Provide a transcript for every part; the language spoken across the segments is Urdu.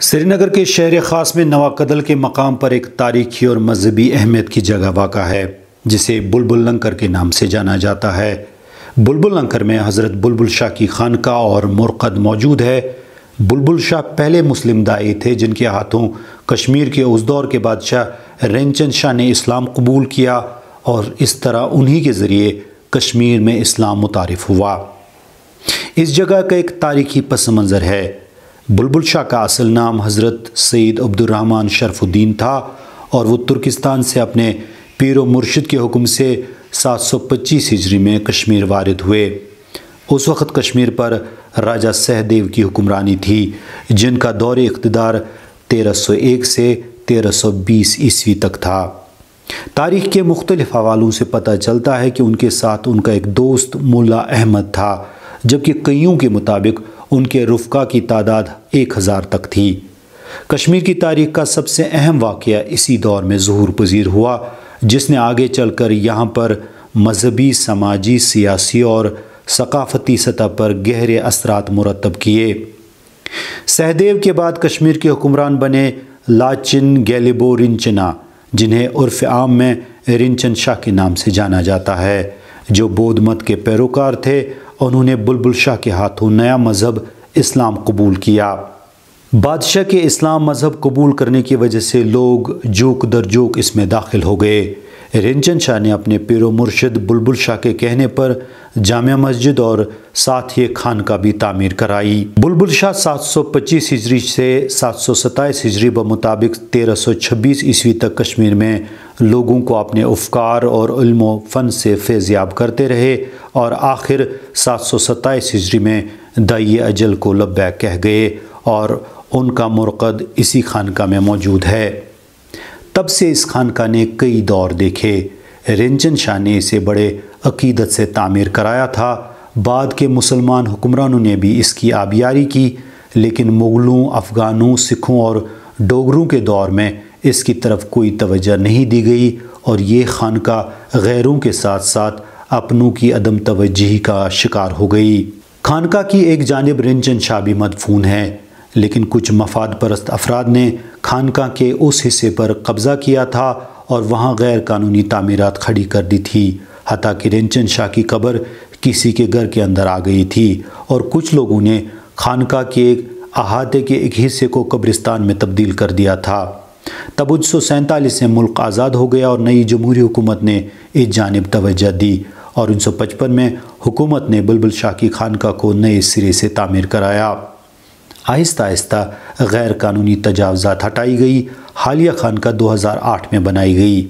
سری نگر کے شہر خاص میں نواکدل کے مقام پر ایک تاریخی اور مذہبی اہمیت کی جگہ واقع ہے جسے بلبل لنکر کے نام سے جانا جاتا ہے۔ بلبل لنکر میں حضرت بلبل شاہ کی خانقاہ اور مرقد موجود ہے۔ بلبل شاہ پہلے مسلم داعی تھے جن کے ہاتھوں کشمیر کے اس دور کے بادشاہ رینچند شاہ نے اسلام قبول کیا اور اس طرح انہی کے ذریعے کشمیر میں اسلام متعارف ہوا۔ اس جگہ کا ایک تاریخی پس منظر ہے۔ بلبل شاہ کا اصل نام حضرت سید عبد الرحمن شرف الدین تھا اور وہ ترکستان سے اپنے پیر و مرشد کے حکم سے 725 ہجری میں کشمیر وارد ہوئے۔ اس وقت کشمیر پر راجہ سہدیو کی حکمرانی تھی جن کا دور اقتدار 1301 سے 1320 عیسوی تک تھا۔ تاریخ کے مختلف حوالوں سے پتہ چلتا ہے کہ ان کے ساتھ ان کا ایک دوست ملا احمد تھا، جبکہ کئیوں کے مطابق ان کے رفقا کی تعداد 1000 تک تھی۔ کشمیر کی تاریخ کا سب سے اہم واقعہ اسی دور میں ظہور پذیر ہوا جس نے آگے چل کر یہاں پر مذہبی، سماجی، سیاسی اور ثقافتی سطح پر گہرے اثرات مرتب کیے۔ سہدیو کے بعد کشمیر کے حکمران بنے لاچن گیلیبو رنچنا، جنہیں عرف عام میں رنچن شاہ کے نام سے جانا جاتا ہے، جو بودھ مت کے پیروکار تھے۔ انہوں نے بلبل شاہ کے ہاتھوں نیا مذہب اسلام قبول کیا۔ بادشاہ کے اسلام مذہب قبول کرنے کی وجہ سے لوگ جوک در جوک اس میں داخل ہو گئے۔ رنچن شاہ نے اپنے پیر و مرشد بلبل شاہ کے کہنے پر جامع مسجد اور ساتھ ہی خانقاہ بھی تعمیر کرائی۔ بلبل شاہ 725 ہجری سے 727 ہجری بمطابق 1326 عیسوی تک کشمیر میں لوگوں کو اپنے افکار اور علم و فن سے فیضیاب کرتے رہے اور آخر 727 ہجری میں داعی اجل کو لبیک کہہ گئے اور ان کا مرقد اسی خانقاہ میں موجود ہے۔ تب سے اس خانقاہ نے کئی دور دیکھے۔ رنچن شاہ نے اسے بڑے عقیدت سے تعمیر کرایا تھا۔ بعد کے مسلمان حکمرانوں نے بھی اس کی آبیاری کی، لیکن مغلوں، افغانوں، سکھوں اور ڈوگروں کے دور میں اس کی طرف کوئی توجہ نہیں دی گئی اور یہ خانقاہ غیروں کے ساتھ ساتھ اپنوں کی عدم توجہی کا شکار ہو گئی۔ خانقاہ کی ایک جانب رنچن شاہ بھی مدفون ہے، لیکن کچھ مفاد پرست افراد نے خانقاہ کے اس حصے پر قبضہ کیا تھا اور وہاں غیر قانونی تعمیرات کھڑی کر دی تھی، حتیٰ کہ رنچن شاہ کی قبر کسی کے گھر کے اندر آ گئی تھی اور کچھ لوگوں نے خانقاہ کے ایک احاطے کے ایک حصے کو قبرستان میں تبدیل کر دیا تھا۔ تب 1947 میں ملک آزاد ہو گیا اور نئی جمہوری حکومت نے اس جانب توجہ دی اور 1955 میں حکومت نے بلبل شاہ کی خانقاہ کو نئے سرے سے تعمیر کرایا۔ آہستہ آہستہ غیر قانونی تجاوزات ہٹائی گئی۔ حالیہ خانقاہ 2008 میں بنائی گئی۔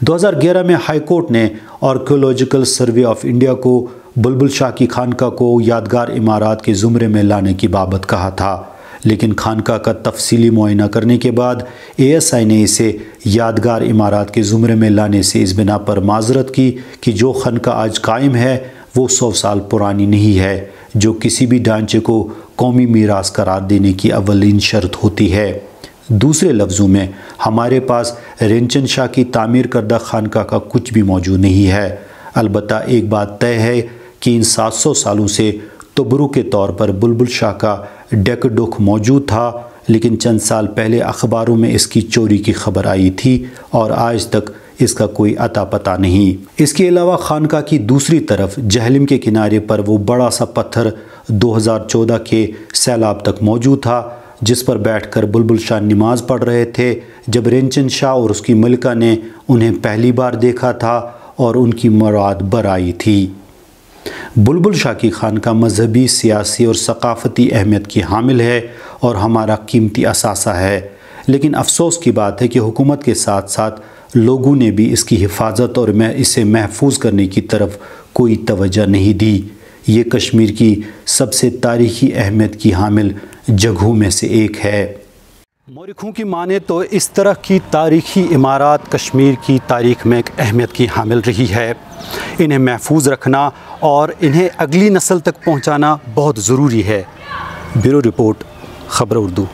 2011 میں ہائی کورٹ نے آرکیولوجیکل سروے آف انڈیا کو بلبل شاہ کی خانقاہ کو یادگار عمارات کے زمرے میں لانے کی بابت کہا تھا، لیکن خانقاہ کا تفصیلی معائنہ کرنے کے بعد ASI نے اسے یادگار عمارات کے زمرے میں لانے سے اس بنا پر معذرت کی کہ جو خانقاہ آج قائم ہے وہ 100 سال پرانی نہیں ہے، جو کسی بھی ڈھانچے کو قومی میراث قرار دینے کی اولین شرط ہوتی ہے۔ دوسرے لفظوں میں ہمارے پاس رنچن شاہ کی تعمیر کردہ خانقاہ کا کچھ بھی موجود نہیں ہے۔ البتہ ایک بات طے ہے کہ ان 700 سالوں سے تبرک کے طور پر بلبل شاہ کا ڈیک ڈکھ موجود تھا، لیکن چند سال پہلے اخباروں میں اس کی چوری کی خبر آئی تھی اور آج تک اس کا کوئی اتا پتہ نہیں۔ اس کے علاوہ خانقاہ کی دوسری طرف جہلم کے کنارے پر وہ بڑا سا پتھر 2014 کے سیلاب تک موجود تھا جس پر بیٹھ کر بلبل شاہ نماز پڑھ رہے تھے جب رنچن شاہ اور اس کی ملکہ نے انہیں پہلی بار دیکھا تھا اور ان کی مراد بر آئی تھی۔ بلبل شاہ کی خانقاہ مذہبی، سیاسی اور ثقافتی اہمیت کی حامل ہے اور ہمارا قیمتی اثاثہ ہے، لیکن افسوس کی بات ہے کہ حکومت کے ساتھ ساتھ لوگوں نے بھی اس کی حفاظت اور اسے محفوظ کرنے کی طرف کوئی توجہ نہیں دی۔ یہ کشمیر کی سب سے تاریخی اہمیت کی حامل جگہوں میں سے ایک ہے۔ مورخوں کی مانیں تو اس طرح کی تاریخی عمارات کشمیر کی تاریخ میں ایک اہمیت کی حامل رہی ہے۔ انہیں محفوظ رکھنا اور انہیں اگلی نسل تک پہنچانا بہت ضروری ہے۔ بیورو رپورٹ، خبر اردو۔